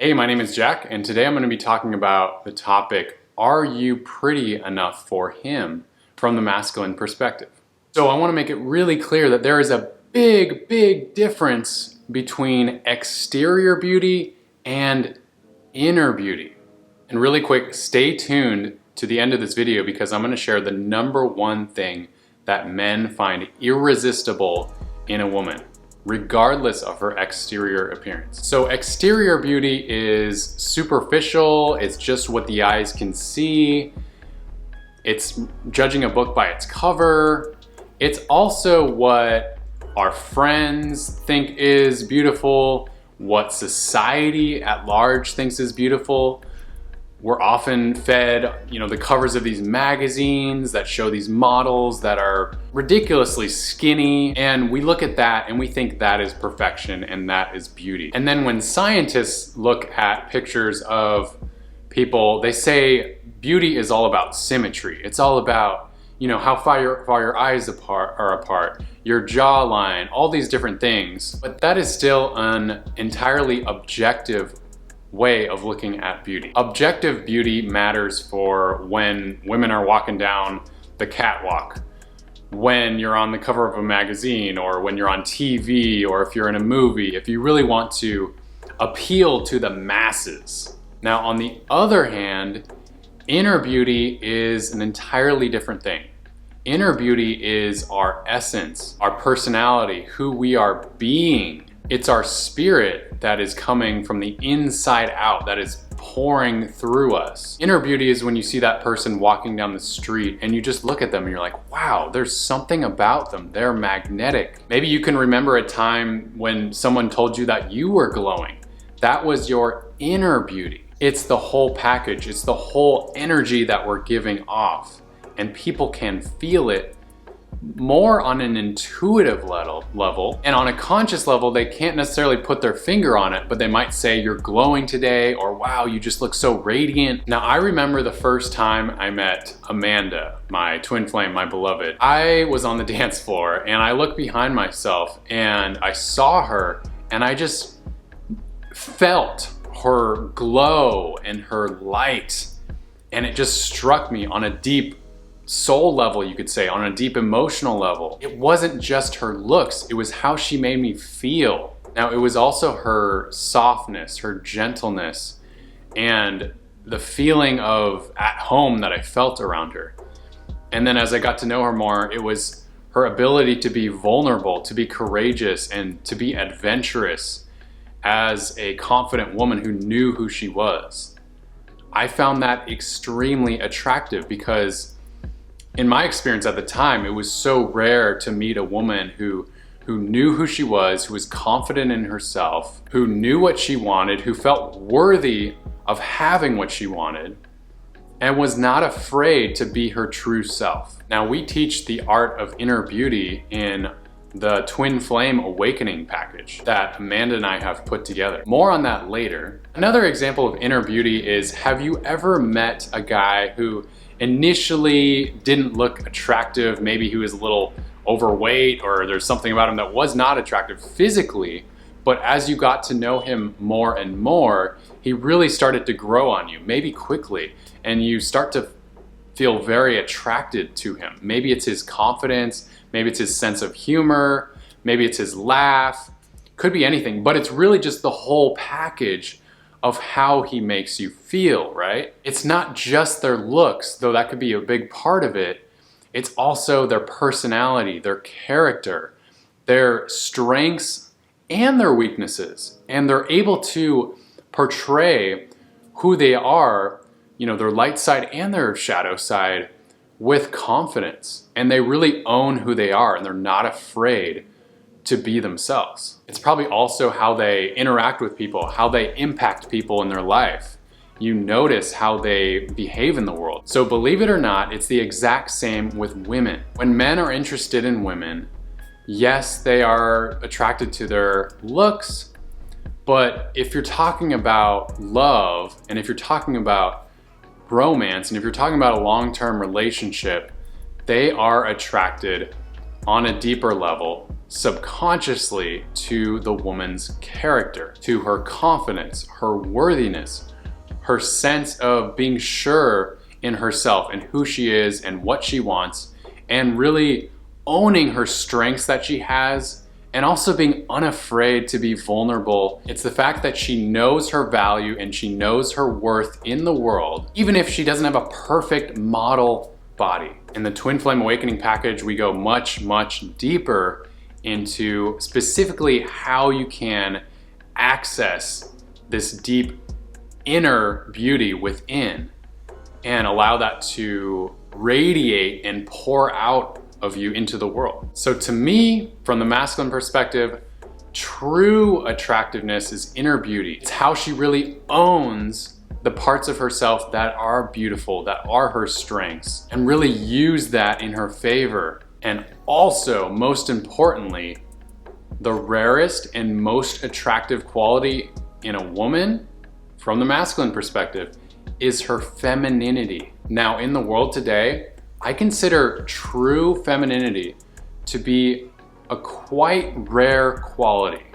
Hey, my name is Jack, and today I'm going to be talking about the topic, are you pretty enough for him, from the masculine perspective. So I want to make it really clear that there is a big difference between exterior beauty and inner beauty. And really quick, stay tuned to the end of this video because I'm going to share the number one thing that men find irresistible in a woman, regardless of her exterior appearance. So exterior beauty is superficial, it's just what the eyes can see, it's judging a book by its cover, it's also what our friends think is beautiful, what society at large thinks is beautiful. We're often fed, the covers of these magazines that show these models that are ridiculously skinny, and we look at that and we think that is perfection and that is beauty. And then when scientists look at pictures of people, they say beauty is all about symmetry. It's all about, how far your eyes are apart, your jawline, all these different things. But that is still an entirely objective way of looking at beauty. Objective beauty matters for when women are walking down the catwalk, when you're on the cover of a magazine, or when you're on TV, or if you're in a movie, if you really want to appeal to the masses. Now, on the other hand, inner beauty is an entirely different thing. Inner beauty is our essence, our personality, who we are being. It's our spirit that is coming from the inside out, that is pouring through us. Inner beauty is when you see that person walking down the street and you just look at them and you're like, wow, there's something about them. They're magnetic. Maybe you can remember a time when someone told you that you were glowing. That was your inner beauty. It's the whole package. It's the whole energy that we're giving off. And people can feel it more on an intuitive level, and on a conscious level they can't necessarily put their finger on it, but they might say you're glowing today, or wow, you just look so radiant. Now, I remember the first time I met Amanda, my twin flame, my beloved. I was on the dance floor and I looked behind myself and I saw her and I just felt her glow and her light, and it just struck me on a deep soul level, you could say, on a deep emotional level. It wasn't just her looks, it was how she made me feel. Now, it was also her softness, her gentleness, and the feeling of at home that I felt around her. And then as I got to know her more, it was her ability to be vulnerable, to be courageous, and to be adventurous as a confident woman who knew who she was. I found that extremely attractive because in my experience at the time, it was so rare to meet a woman who knew who she was, who was confident in herself, who knew what she wanted, who felt worthy of having what she wanted, and was not afraid to be her true self. Now, we teach the art of inner beauty in the Twin Flame Awakening package that Amanda and I have put together. More on that later. Another example of inner beauty is, have you ever met a guy who initially didn't look attractive? Maybe he was a little overweight, or there's something about him that was not attractive physically, but as you got to know him more and more, he really started to grow on you, maybe quickly, and you start to feel very attracted to him. Maybe it's his confidence, maybe it's his sense of humor, maybe it's his laugh, could be anything, but it's really just the whole package of how he makes you feel, right? It's not just their looks, though that could be a big part of it. It's also their personality, their character, their strengths and their weaknesses. And they're able to portray who they are, their light side and their shadow side, with confidence. And they really own who they are, and they're not afraid to be themselves. It's probably also how they interact with people, how they impact people in their life. You notice how they behave in the world. So believe it or not, it's the exact same with women. When men are interested in women, yes, they are attracted to their looks, but if you're talking about love, and if you're talking about romance, and if you're talking about a long-term relationship, they are attracted on a deeper level subconsciously to the woman's character, to her confidence, her worthiness, her sense of being sure in herself and who she is and what she wants, and really owning her strengths that she has, and also being unafraid to be vulnerable. It's the fact that she knows her value and she knows her worth in the world, even if she doesn't have a perfect model body. In the Twin Flame Awakening package, we go much, much deeper into specifically how you can access this deep inner beauty within and allow that to radiate and pour out of you into the world. So to me, from the masculine perspective, true attractiveness is inner beauty. It's how she really owns the parts of herself that are beautiful, that are her strengths, and really use that in her favor. And also, most importantly, the rarest and most attractive quality in a woman, from the masculine perspective, is her femininity. Now, in the world today, I consider true femininity to be a quite rare quality.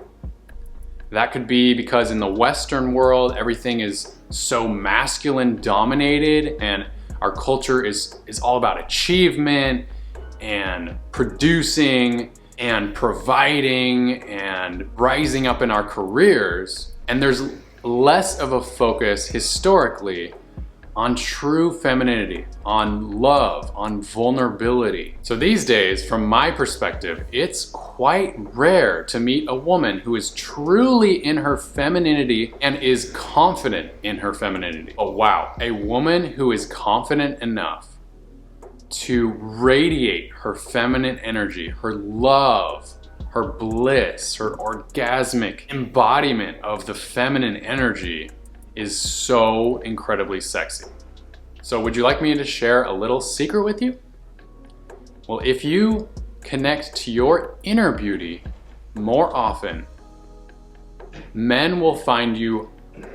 That could be because in the Western world, everything is so masculine dominated, and our culture is all about achievement and producing and providing and rising up in our careers. And there's less of a focus historically on true femininity, on love, on vulnerability. So these days, from my perspective, it's quite rare to meet a woman who is truly in her femininity and is confident in her femininity. Oh wow, a woman who is confident enough to radiate her feminine energy, her love, her bliss, her orgasmic embodiment of the feminine energy is so incredibly sexy. So would you like me to share a little secret with you? Well, if you connect to your inner beauty more often, men will find you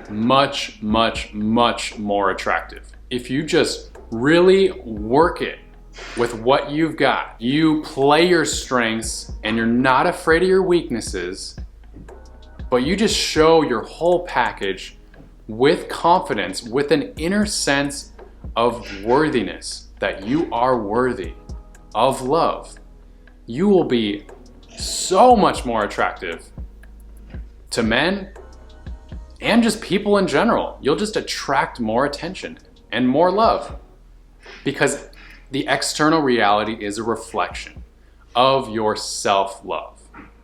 much, much, much more attractive. If you just really work it with what you've got, you play your strengths and you're not afraid of your weaknesses, but you just show your whole package with confidence, with an inner sense of worthiness, that you are worthy of love, you will be so much more attractive to men and just people in general. You'll just attract more attention and more love, because the external reality is a reflection of your self-love.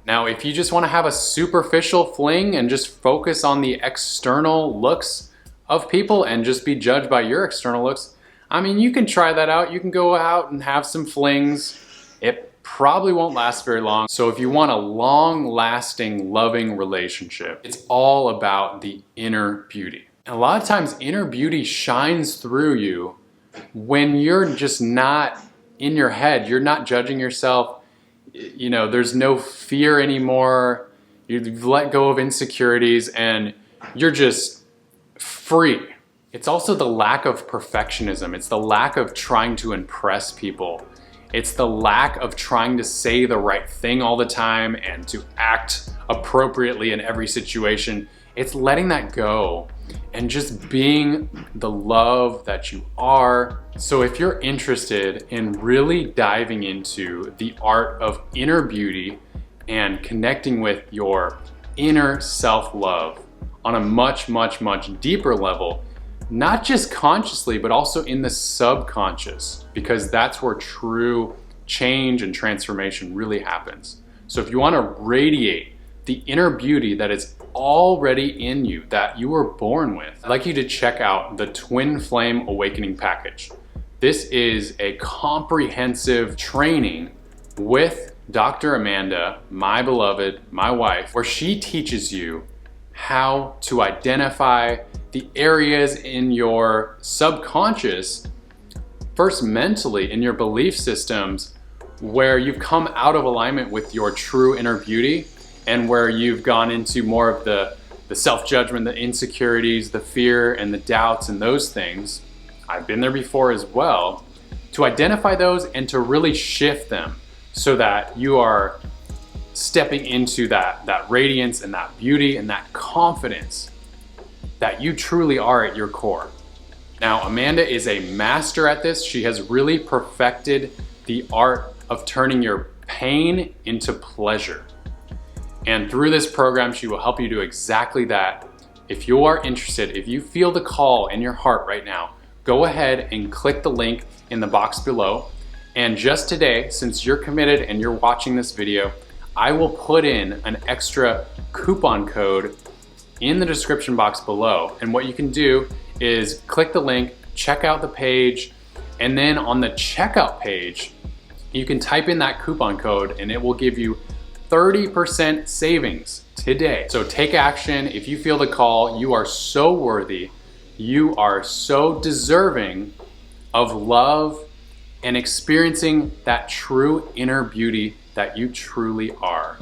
Now, if you just want to have a superficial fling and just focus on the external looks of people and just be judged by your external looks, I mean, you can try that out. You can go out and have some flings. It probably won't last very long. So if you want a long-lasting, loving relationship, it's all about the inner beauty. And a lot of times, inner beauty shines through you when you're just not in your head. You're not judging yourself. You know, there's no fear anymore. You've let go of insecurities and you're just free. It's also the lack of perfectionism. It's the lack of trying to impress people. It's the lack of trying to say the right thing all the time and to act appropriately in every situation. It's letting that go and just being the love that you are. So if you're interested in really diving into the art of inner beauty and connecting with your inner self-love on a much, much, much deeper level, not just consciously, but also in the subconscious, because that's where true change and transformation really happens. So if you want to radiate the inner beauty that is already in you, that you were born with, I'd like you to check out the Twin Flame Awakening package. This is a comprehensive training with Dr. Amanda, my beloved, my wife, where she teaches you how to identify the areas in your subconscious, first mentally in your belief systems, where you've come out of alignment with your true inner beauty and where you've gone into more of the self-judgment, the insecurities, the fear and the doubts and those things. I've been there before as well. To identify those and to really shift them so that you are stepping into that radiance and that beauty and that confidence that you truly are at your core. Now, Amanda is a master at this. She has really perfected the art of turning your pain into pleasure. And through this program, she will help you do exactly that. If you are interested, if you feel the call in your heart right now, go ahead and click the link in the box below. And just today, since you're committed and you're watching this video, I will put in an extra coupon code in the description box below. And what you can do is click the link, check out the page, and then on the checkout page, you can type in that coupon code and it will give you 30% savings today. So take action. If you feel the call, you are so worthy. You are so deserving of love and experiencing that true inner beauty that you truly are.